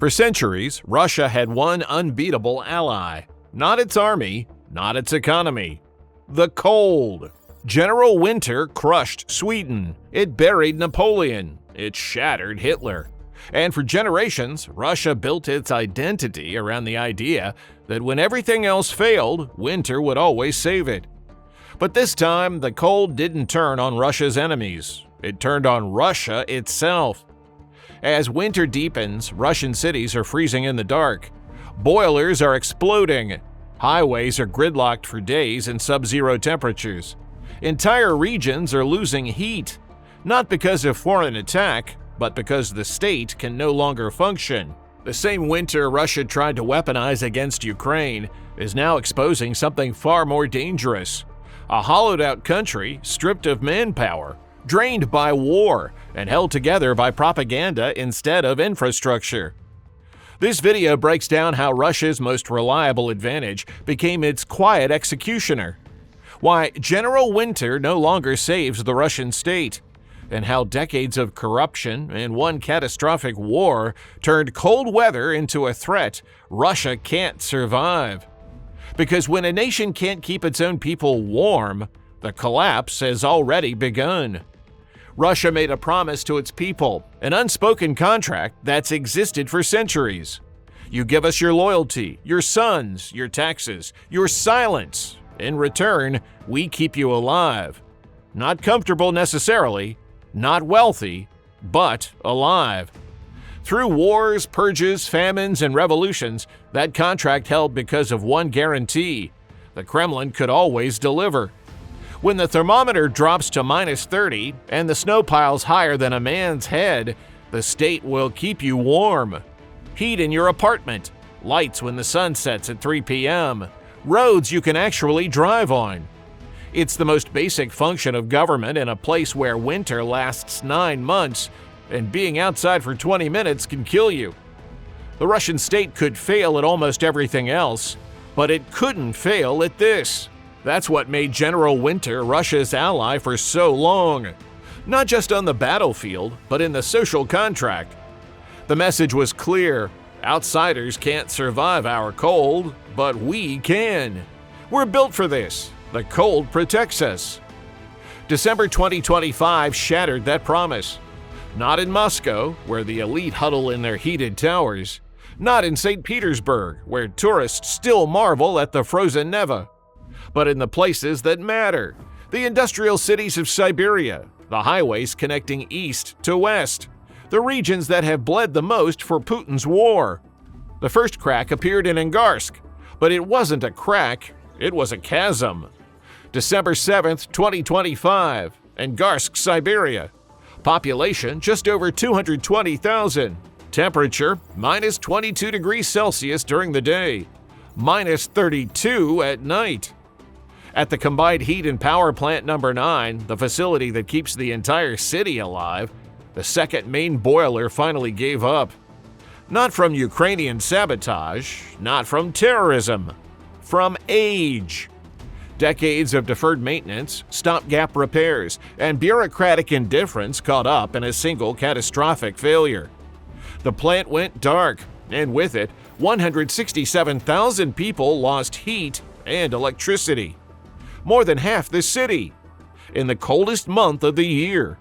For centuries, Russia had one unbeatable ally. Not its army, not its economy. The cold. General Winter crushed Sweden. It buried Napoleon. It shattered Hitler. And for generations, Russia built its identity around the idea that when everything else failed, winter would always save it. But this time, the cold didn't turn on Russia's enemies. It turned on Russia itself. As winter deepens, Russian cities are freezing in the dark. Boilers are exploding. Highways are gridlocked for days in sub-zero temperatures. Entire regions are losing heat, not because of foreign attack, but because the state can no longer function. The same winter Russia tried to weaponize against Ukraine is now exposing something far more dangerous. A hollowed-out country stripped of manpower, drained by war, and held together by propaganda instead of infrastructure. This video breaks down how Russia's most reliable advantage became its quiet executioner, why General Winter no longer saves the Russian state, and how decades of corruption and one catastrophic war turned cold weather into a threat Russia can't survive. Because when a nation can't keep its own people warm, the collapse has already begun. Russia made a promise to its people, an unspoken contract that's existed for centuries. You give us your loyalty, your sons, your taxes, your silence. In return, we keep you alive. Not comfortable necessarily, not wealthy, but alive. Through wars, purges, famines, and revolutions, that contract held because of one guarantee: the Kremlin could always deliver. When the thermometer drops to -30 and the snow piles higher than a man's head, the state will keep you warm. Heat in your apartment, lights when the sun sets at 3 p.m., roads you can actually drive on. It's the most basic function of government in a place where winter lasts 9 months, and being outside for 20 minutes can kill you. The Russian state could fail at almost everything else, but it couldn't fail at this. That's what made General Winter Russia's ally for so long. Not just on the battlefield, but in the social contract. The message was clear: outsiders can't survive our cold, but we can. We're built for this. The cold protects us. December 2025 shattered that promise. Not in Moscow, where the elite huddle in their heated towers. Not in St. Petersburg, where tourists still marvel at the frozen Neva. But in the places that matter, the industrial cities of Siberia, the highways connecting east to west, the regions that have bled the most for Putin's war. The first crack appeared in Angarsk, but it wasn't a crack, it was a chasm. December 7th, 2025, Angarsk, Siberia. Population just over 220,000. Temperature -22 degrees Celsius during the day, -32 at night. At the Combined Heat and Power Plant number 9, the facility that keeps the entire city alive, the second main boiler finally gave up. Not from Ukrainian sabotage, not from terrorism, from age. Decades of deferred maintenance, stopgap repairs, and bureaucratic indifference caught up in a single catastrophic failure. The plant went dark, and with it, 167,000 people lost heat and electricity. More than half the city, in the coldest month of the year.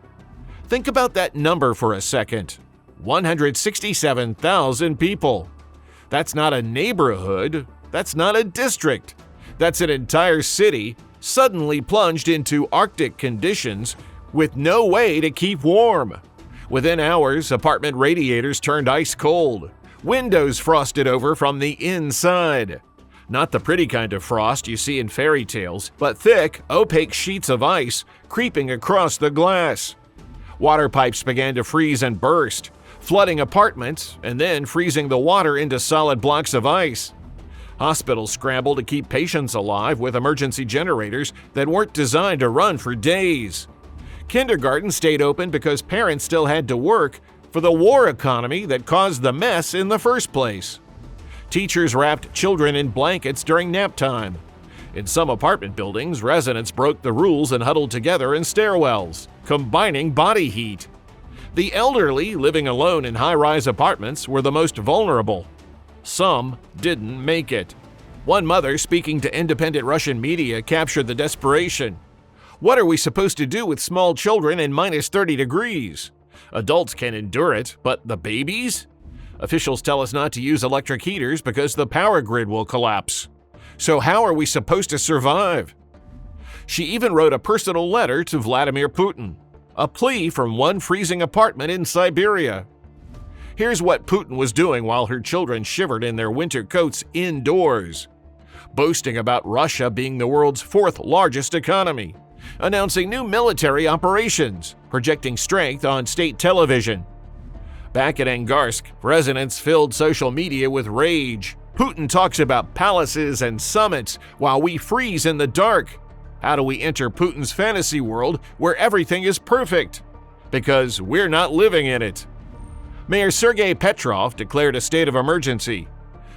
Think about that number for a second. 167,000 people. That's not a neighborhood, that's not a district. That's an entire city suddenly plunged into Arctic conditions with no way to keep warm. Within hours, apartment radiators turned ice cold, windows frosted over from the inside. Not the pretty kind of frost you see in fairy tales, but thick, opaque sheets of ice creeping across the glass. Water pipes began to freeze and burst, flooding apartments and then freezing the water into solid blocks of ice. Hospitals scrambled to keep patients alive with emergency generators that weren't designed to run for days. Kindergarten stayed open because parents still had to work for the war economy that caused the mess in the first place. Teachers wrapped children in blankets during nap time. In some apartment buildings, residents broke the rules and huddled together in stairwells, combining body heat. The elderly living alone in high-rise apartments were the most vulnerable. Some didn't make it. One mother speaking to independent Russian media captured the desperation. "What are we supposed to do with small children in minus 30 degrees? Adults can endure it, but the babies? Officials tell us not to use electric heaters because the power grid will collapse. So how are we supposed to survive?" She even wrote a personal letter to Vladimir Putin, a plea from one freezing apartment in Siberia. Here's what Putin was doing while her children shivered in their winter coats indoors. Boasting about Russia being the world's fourth largest economy, announcing new military operations, projecting strength on state television. Back at Angarsk, residents filled social media with rage. Putin talks about palaces and summits while we freeze in the dark. How do we enter Putin's fantasy world where everything is perfect? Because we're not living in it. Mayor Sergei Petrov declared a state of emergency.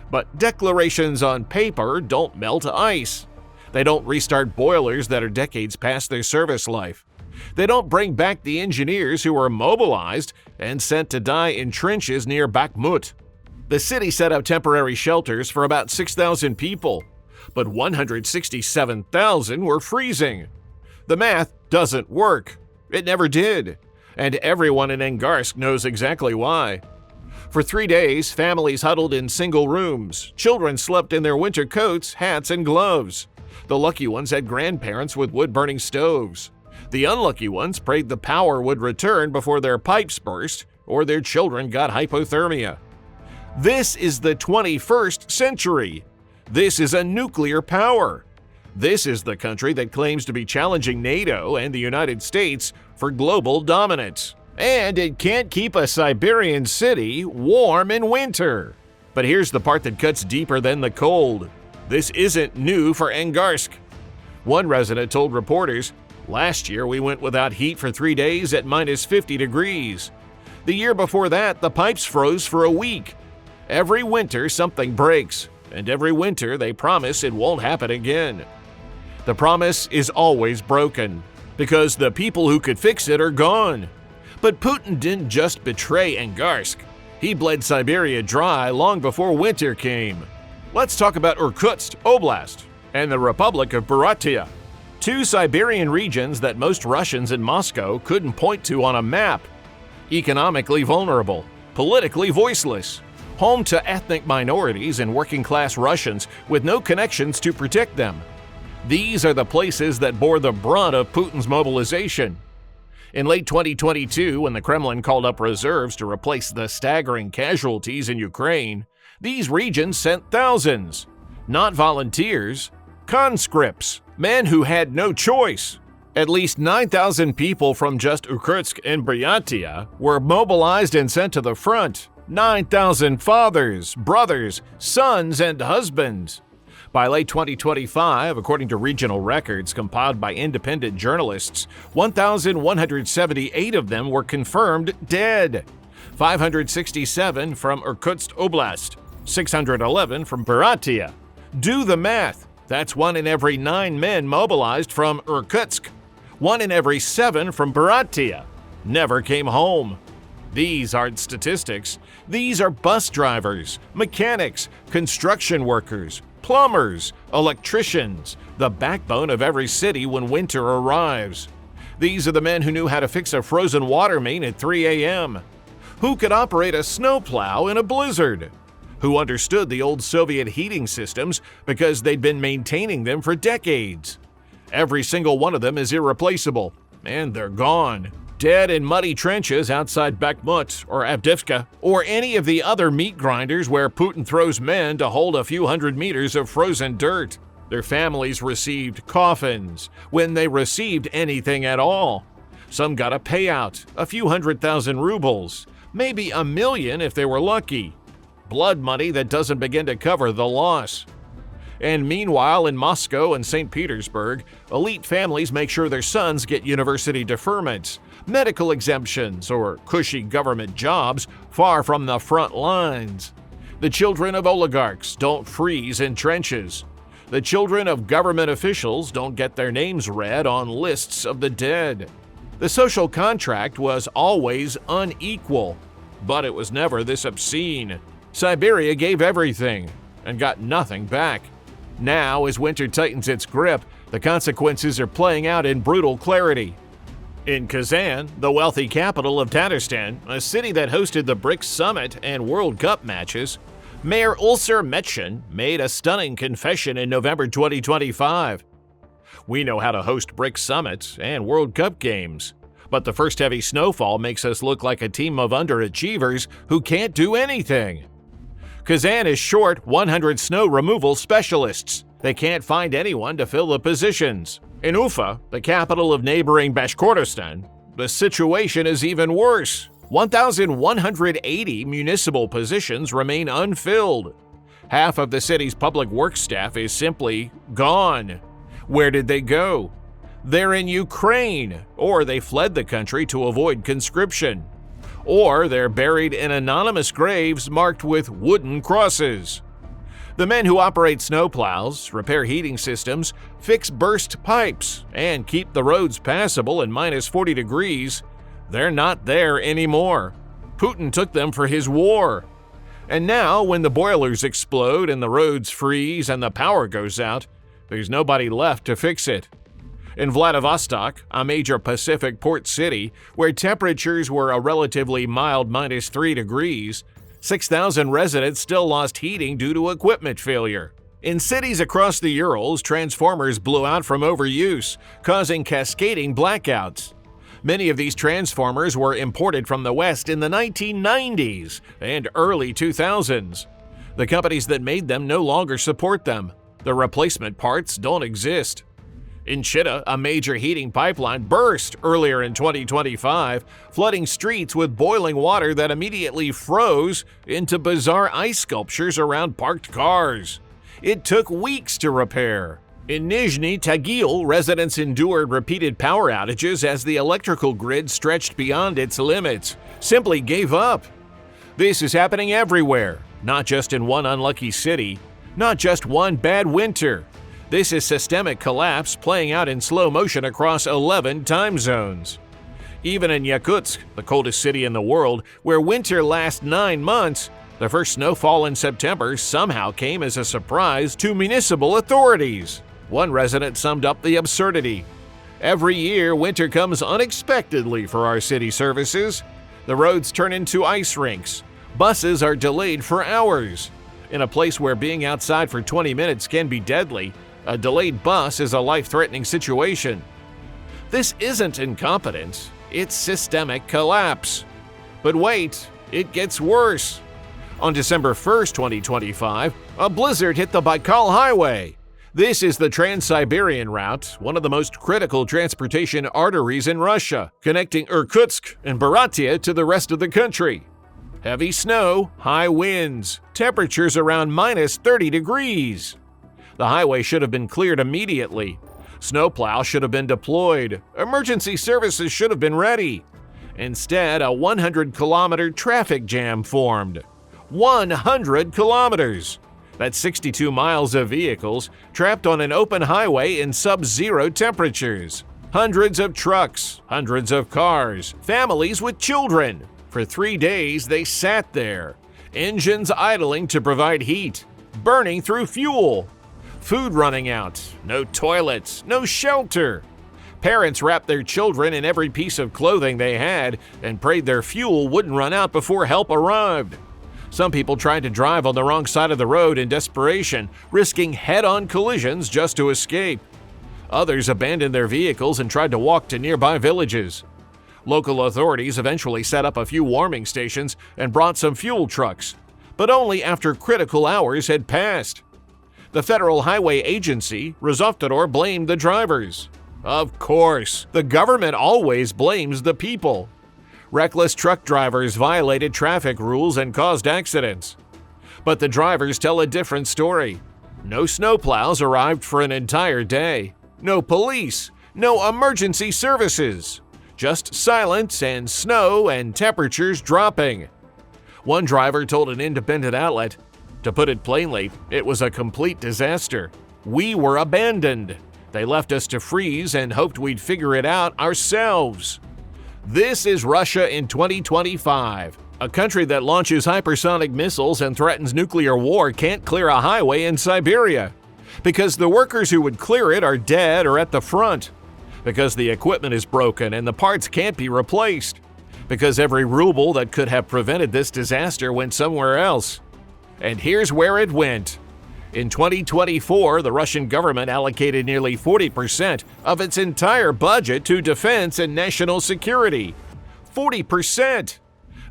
But declarations on paper don't melt ice. They don't restart boilers that are decades past their service life. They don't bring back the engineers who were mobilized and sent to die in trenches near Bakhmut. The city set up temporary shelters for about 6,000 people, but 167,000 were freezing. The math doesn't work. It never did. And everyone in Angarsk knows exactly why. For 3 days, families huddled in single rooms. Children slept in their winter coats, hats, and gloves. The lucky ones had grandparents with wood-burning stoves. The unlucky ones prayed the power would return before their pipes burst or their children got hypothermia. This is the 21st century. This is a nuclear power. This is the country that claims to be challenging NATO and the United States for global dominance. And it can't keep a Siberian city warm in winter. But here's the part that cuts deeper than the cold. This isn't new for Angarsk. One resident told reporters, "Last year we went without heat for 3 days at minus 50 degrees. The year before that, the pipes froze for a week. Every winter something breaks, and every winter they promise it won't happen again." The promise is always broken, because the people who could fix it are gone. But Putin didn't just betray Angarsk. He bled Siberia dry long before winter came. Let's talk about Irkutsk Oblast and the Republic of Buryatia, two Siberian regions that most Russians in Moscow couldn't point to on a map. Economically vulnerable, politically voiceless, home to ethnic minorities and working-class Russians with no connections to protect them. These are the places that bore the brunt of Putin's mobilization. In late 2022, when the Kremlin called up reserves to replace the staggering casualties in Ukraine, these regions sent thousands. Not volunteers, conscripts, men who had no choice. At least 9,000 people from just Irkutsk and Buryatia were mobilized and sent to the front. 9,000 fathers, brothers, sons, and husbands. By late 2025, according to regional records compiled by independent journalists, 1,178 of them were confirmed dead. 567 from Irkutsk Oblast, 611 from Buryatia. Do the math. That's 1 in every 9 men mobilized from Irkutsk. 1 in every 7 from Buryatia never came home. These aren't statistics. These are bus drivers, mechanics, construction workers, plumbers, electricians, the backbone of every city when winter arrives. These are the men who knew how to fix a frozen water main at 3 a.m., who could operate a snowplow in a blizzard, who understood the old Soviet heating systems because they'd been maintaining them for decades. Every single one of them is irreplaceable, and they're gone. Dead in muddy trenches outside Bakhmut or Avdiivka, or any of the other meat grinders where Putin throws men to hold a few hundred meters of frozen dirt. Their families received coffins, when they received anything at all. Some got a payout, a few 100,000 rubles, maybe 1 million if they were lucky. Blood money that doesn't begin to cover the loss. And meanwhile, in Moscow and St. Petersburg, elite families make sure their sons get university deferments, medical exemptions, or cushy government jobs far from the front lines. The children of oligarchs don't freeze in trenches. The children of government officials don't get their names read on lists of the dead. The social contract was always unequal, but it was never this obscene. Siberia gave everything and got nothing back. Now, as winter tightens its grip, the consequences are playing out in brutal clarity. In Kazan, the wealthy capital of Tatarstan, a city that hosted the BRICS Summit and World Cup matches, Mayor Ulser Metshin made a stunning confession in November 2025. We know how to host BRICS Summits and World Cup games, but the first heavy snowfall makes us look like a team of underachievers who can't do anything. Kazan is short 100 snow removal specialists. They can't find anyone to fill the positions. In Ufa, the capital of neighboring Bashkortostan, the situation is even worse. 1,180 municipal positions remain unfilled. Half of the city's public works staff is simply gone. Where did they go? They're in Ukraine, or they fled the country to avoid conscription. Or they're buried in anonymous graves marked with wooden crosses. The men who operate snowplows, repair heating systems, fix burst pipes, and keep the roads passable in minus 40 degrees, they're not there anymore. Putin took them for his war. And now, when the boilers explode and the roads freeze and the power goes out, there's nobody left to fix it. In Vladivostok, a major Pacific port city, where temperatures were a relatively mild minus 3 degrees, 6,000 residents still lost heating due to equipment failure. In cities across the Urals, transformers blew out from overuse, causing cascading blackouts. Many of these transformers were imported from the West in the 1990s and early 2000s. The companies that made them no longer support them. The replacement parts don't exist. In Chita, a major heating pipeline burst earlier in 2025, flooding streets with boiling water that immediately froze into bizarre ice sculptures around parked cars. It took weeks to repair. In Nizhny Tagil, residents endured repeated power outages as the electrical grid stretched beyond its limits, simply gave up. This is happening everywhere, not just in one unlucky city, not just one bad winter. This is systemic collapse playing out in slow motion across 11 time zones. Even in Yakutsk, the coldest city in the world, where winter lasts 9 months, the first snowfall in September somehow came as a surprise to municipal authorities. One resident summed up the absurdity. Every year, winter comes unexpectedly for our city services. The roads turn into ice rinks. Buses are delayed for hours. In a place where being outside for 20 minutes can be deadly, a delayed bus is a life-threatening situation. This isn't incompetence, it's systemic collapse. But wait, it gets worse. On December 1st, 2025, a blizzard hit the Baikal Highway. This is the Trans-Siberian route, one of the most critical transportation arteries in Russia, connecting Irkutsk and Buryatia to the rest of the country. Heavy snow, high winds, temperatures around minus 30 degrees. The highway should have been cleared immediately. Snowplow should have been deployed. Emergency services should have been ready. Instead, a 100-kilometer traffic jam formed. 100 kilometers! That's 62 miles of vehicles trapped on an open highway in sub-zero temperatures. Hundreds of trucks, hundreds of cars, families with children. For 3 days, they sat there. Engines idling to provide heat, burning through fuel. Food running out, no toilets, no shelter. Parents wrapped their children in every piece of clothing they had and prayed their fuel wouldn't run out before help arrived. Some people tried to drive on the wrong side of the road in desperation, risking head-on collisions just to escape. Others abandoned their vehicles and tried to walk to nearby villages. Local authorities eventually set up a few warming stations and brought some fuel trucks, but only after critical hours had passed. The Federal Highway Agency, Rosavtotor, blamed the drivers. Of course, the government always blames the people. Reckless truck drivers violated traffic rules and caused accidents. But the drivers tell a different story. No snowplows arrived for an entire day. No police. No emergency services. Just silence and snow and temperatures dropping. One driver told an independent outlet, "To put it plainly, it was a complete disaster. We were abandoned. They left us to freeze and hoped we'd figure it out ourselves. This is Russia in 2025. A country that launches hypersonic missiles and threatens nuclear war can't clear a highway in Siberia. Because the workers who would clear it are dead or at the front. Because the equipment is broken and the parts can't be replaced. Because every ruble that could have prevented this disaster went somewhere else. And here's where it went. In 2024, the Russian government allocated nearly 40% of its entire budget to defense and national security. 40%!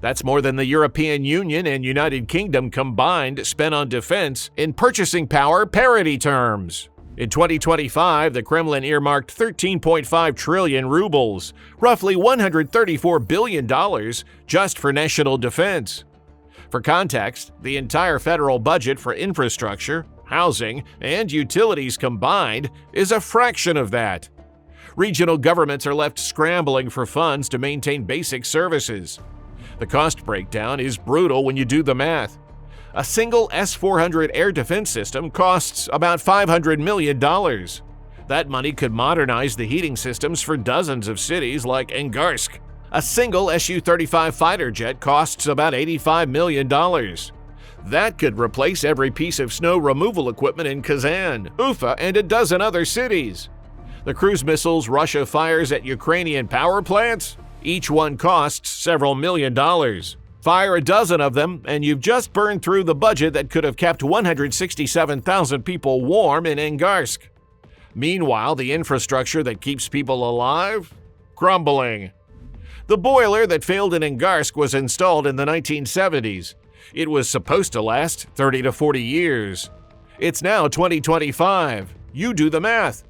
That's more than the European Union and United Kingdom combined spent on defense in purchasing power parity terms. In 2025, the Kremlin earmarked 13.5 trillion rubles, roughly $134 billion, just for national defense. For context, the entire federal budget for infrastructure, housing, and utilities combined is a fraction of that. Regional governments are left scrambling for funds to maintain basic services. The cost breakdown is brutal when you do the math. A single S-400 air defense system costs about $500 million. That money could modernize the heating systems for dozens of cities like Angarsk. A single Su-35 fighter jet costs about $85 million. That could replace every piece of snow removal equipment in Kazan, Ufa, and a dozen other cities. The cruise missiles Russia fires at Ukrainian power plants? Each one costs several million dollars. Fire a dozen of them, and you've just burned through the budget that could have kept 167,000 people warm in Angarsk. Meanwhile, the infrastructure that keeps people alive? Crumbling. The boiler that failed in Angarsk was installed in the 1970s. It was supposed to last 30 to 40 years. It's now 2025. You do the math.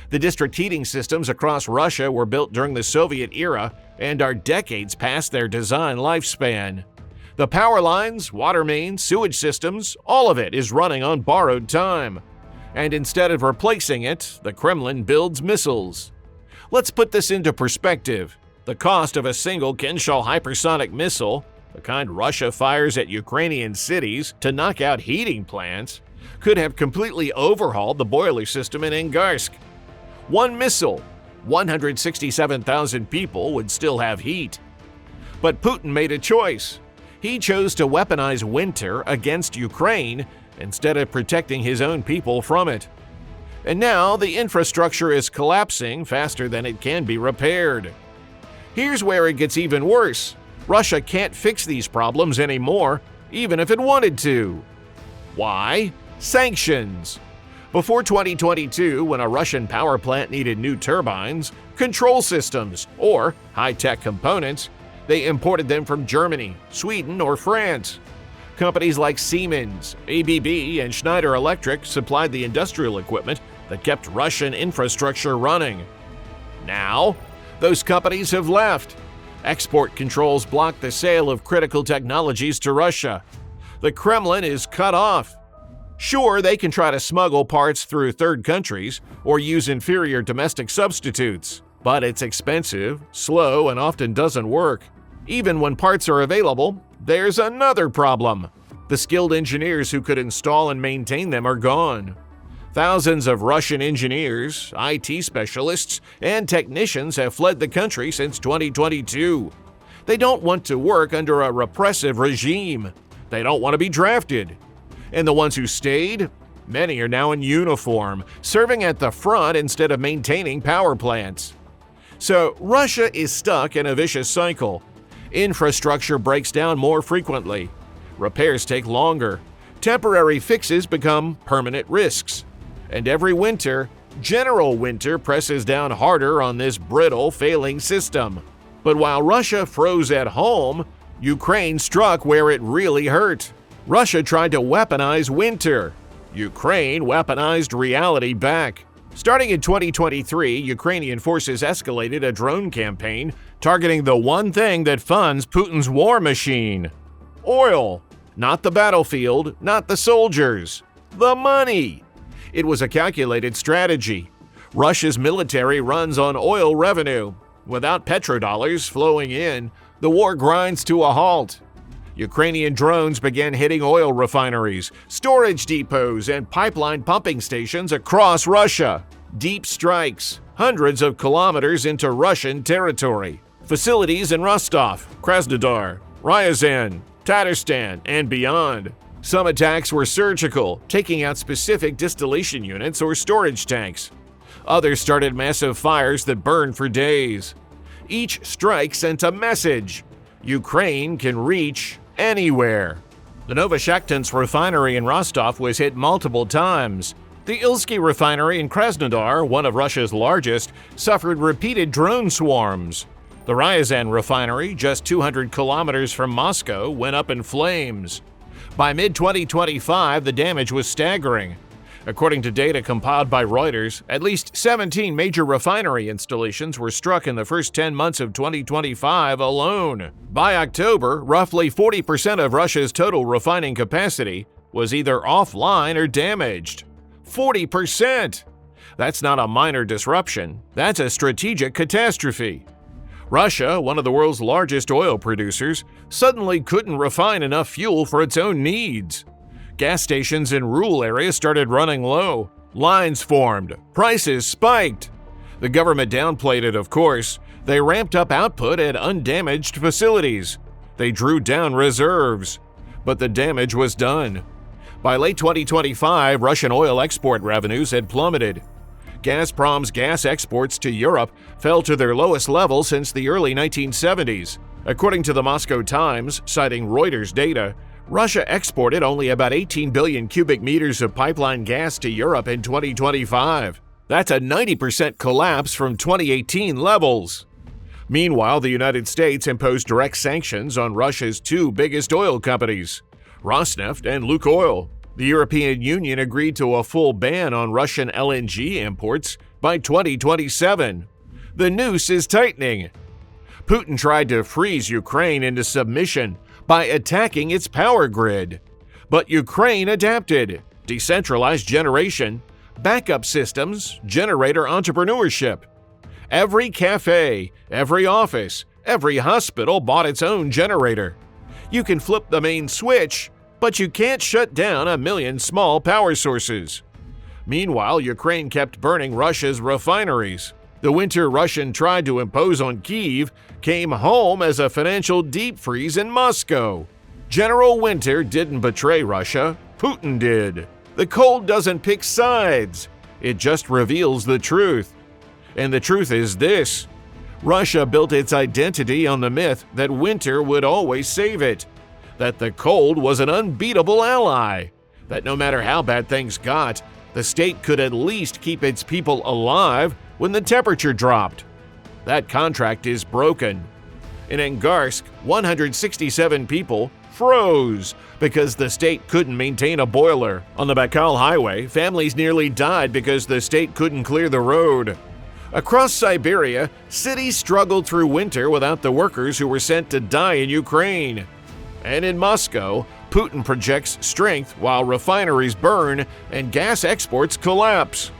The district heating systems across Russia were built during the Soviet era and are decades past their design lifespan. The power lines, water mains, sewage systems, all of it is running on borrowed time. And instead of replacing it, the Kremlin builds missiles. Let's put this into perspective. The cost of a single Kinshal hypersonic missile, the kind Russia fires at Ukrainian cities to knock out heating plants, could have completely overhauled the boiler system in Angarsk. One missile, 167,000 people would still have heat. But Putin made a choice. He chose to weaponize winter against Ukraine instead of protecting his own people from it. And now the infrastructure is collapsing faster than it can be repaired. Here's where it gets even worse. Russia can't fix these problems anymore, even if it wanted to. Why? Sanctions. Before 2022, when a Russian power plant needed new turbines, control systems, or high-tech components, they imported them from Germany, Sweden, or France. Companies like Siemens, ABB, and Schneider Electric supplied the industrial equipment that kept Russian infrastructure running. Now, those companies have left. Export controls block the sale of critical technologies to Russia. The Kremlin is cut off. Sure, they can try to smuggle parts through third countries or use inferior domestic substitutes, but it's expensive, slow, and often doesn't work. Even when parts are available, there's another problem. The skilled engineers who could install and maintain them are gone. Thousands of Russian engineers, IT specialists, and technicians have fled the country since 2022. They don't want to work under a repressive regime. They don't want to be drafted. And the ones who stayed? Many are now in uniform, serving at the front instead of maintaining power plants. So Russia is stuck in a vicious cycle. Infrastructure breaks down more frequently. Repairs take longer. Temporary fixes become permanent risks. And every winter, General Winter presses down harder on this brittle, failing system. But while Russia froze at home, Ukraine struck where it really hurt. Russia tried to weaponize winter. Ukraine weaponized reality back. Starting in 2023, Ukrainian forces escalated a drone campaign targeting the one thing that funds Putin's war machine: oil. Not the battlefield, not the soldiers. The money. It was a calculated strategy. Russia's military runs on oil revenue. Without petrodollars flowing in, the war grinds to a halt. Ukrainian drones began hitting oil refineries, storage depots, and pipeline pumping stations across Russia. Deep strikes, hundreds of kilometers into Russian territory. Facilities in Rostov, Krasnodar, Ryazan, Tatarstan, and beyond. Some attacks were surgical, taking out specific distillation units or storage tanks. Others started massive fires that burned for days. Each strike sent a message: Ukraine can reach anywhere. The Novoshakhtinsk refinery in Rostov was hit multiple times. The Ilsky refinery in Krasnodar, one of Russia's largest, suffered repeated drone swarms. The Ryazan refinery, just 200 kilometers from Moscow, went up in flames. By mid-2025, the damage was staggering. According to data compiled by Reuters, at least 17 major refinery installations were struck in the first 10 months of 2025 alone. By October, roughly 40% of Russia's total refining capacity was either offline or damaged. 40%! That's not a minor disruption, that's a strategic catastrophe. Russia, one of the world's largest oil producers, suddenly couldn't refine enough fuel for its own needs. Gas stations in rural areas started running low. Lines formed. Prices spiked. The government downplayed it, of course. They ramped up output at undamaged facilities. They drew down reserves. But the damage was done. By late 2025, Russian oil export revenues had plummeted. Gazprom's gas exports to Europe fell to their lowest level since the early 1970s. According to the Moscow Times, citing Reuters data, Russia exported only about 18 billion cubic meters of pipeline gas to Europe in 2025. That's a 90% collapse from 2018 levels. Meanwhile, the United States imposed direct sanctions on Russia's two biggest oil companies, Rosneft and Lukoil. The European Union agreed to a full ban on Russian LNG imports by 2027. The noose is tightening. Putin tried to freeze Ukraine into submission by attacking its power grid. But Ukraine adapted: decentralized generation, backup systems, generator entrepreneurship. Every cafe, every office, every hospital bought its own generator. You can flip the main switch, but you can't shut down a million small power sources. Meanwhile, Ukraine kept burning Russia's refineries. The winter Russian tried to impose on Kyiv came home as a financial deep freeze in Moscow. General Winter didn't betray Russia, Putin did. The cold doesn't pick sides, it just reveals the truth. And the truth is this: Russia built its identity on the myth that winter would always save it, that the cold was an unbeatable ally, that no matter how bad things got, the state could at least keep its people alive when the temperature dropped. That contract is broken. In Angarsk, 167 people froze because the state couldn't maintain a boiler. On the Baikal Highway, families nearly died because the state couldn't clear the road. Across Siberia, cities struggled through winter without the workers who were sent to die in Ukraine. And in Moscow, Putin projects strength while refineries burn and gas exports collapse.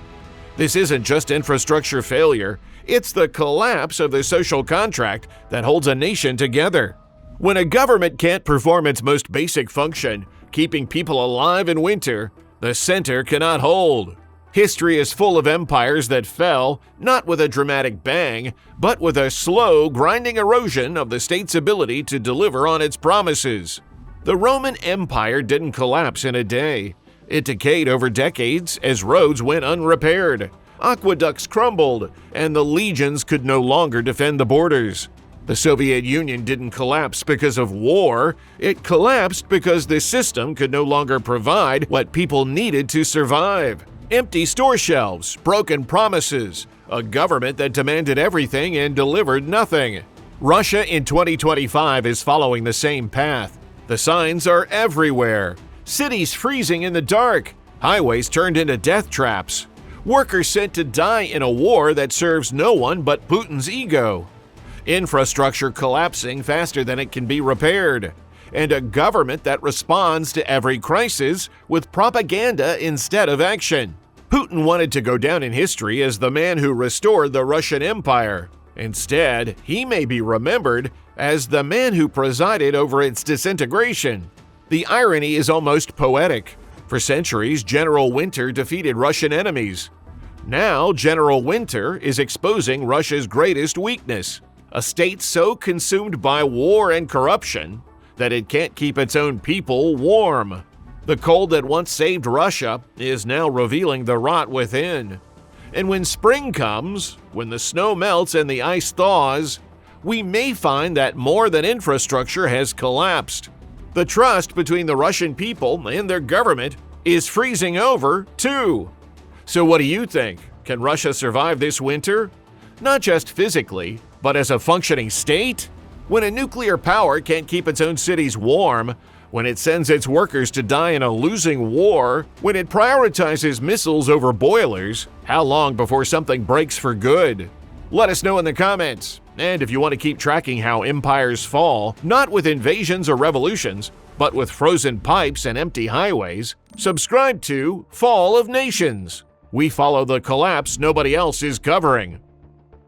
This isn't just infrastructure failure, it's the collapse of the social contract that holds a nation together. When a government can't perform its most basic function, keeping people alive in winter, the center cannot hold. History is full of empires that fell, not with a dramatic bang, but with a slow, grinding erosion of the state's ability to deliver on its promises. The Roman Empire didn't collapse in a day. It decayed over decades as roads went unrepaired, aqueducts crumbled, and the legions could no longer defend the borders. The Soviet Union didn't collapse because of war, it collapsed because the system could no longer provide what people needed to survive. Empty store shelves, broken promises, a government that demanded everything and delivered nothing. Russia in 2025 is following the same path. The signs are everywhere. Cities freezing in the dark, highways turned into death traps, workers sent to die in a war that serves no one but Putin's ego, infrastructure collapsing faster than it can be repaired, and a government that responds to every crisis with propaganda instead of action. Putin wanted to go down in history as the man who restored the Russian Empire. Instead, he may be remembered as the man who presided over its disintegration. The irony is almost poetic. For centuries, General Winter defeated Russian enemies. Now, General Winter is exposing Russia's greatest weakness, a state so consumed by war and corruption that it can't keep its own people warm. The cold that once saved Russia is now revealing the rot within. And when spring comes, when the snow melts and the ice thaws, we may find that more than infrastructure has collapsed. The trust between the Russian people and their government is freezing over, too. So what do you think? Can Russia survive this winter? Not just physically, but as a functioning state? When a nuclear power can't keep its own cities warm, when it sends its workers to die in a losing war, when it prioritizes missiles over boilers, how long before something breaks for good? Let us know in the comments. And if you want to keep tracking how empires fall, not with invasions or revolutions, but with frozen pipes and empty highways, subscribe to Fall of Nations. We follow the collapse nobody else is covering.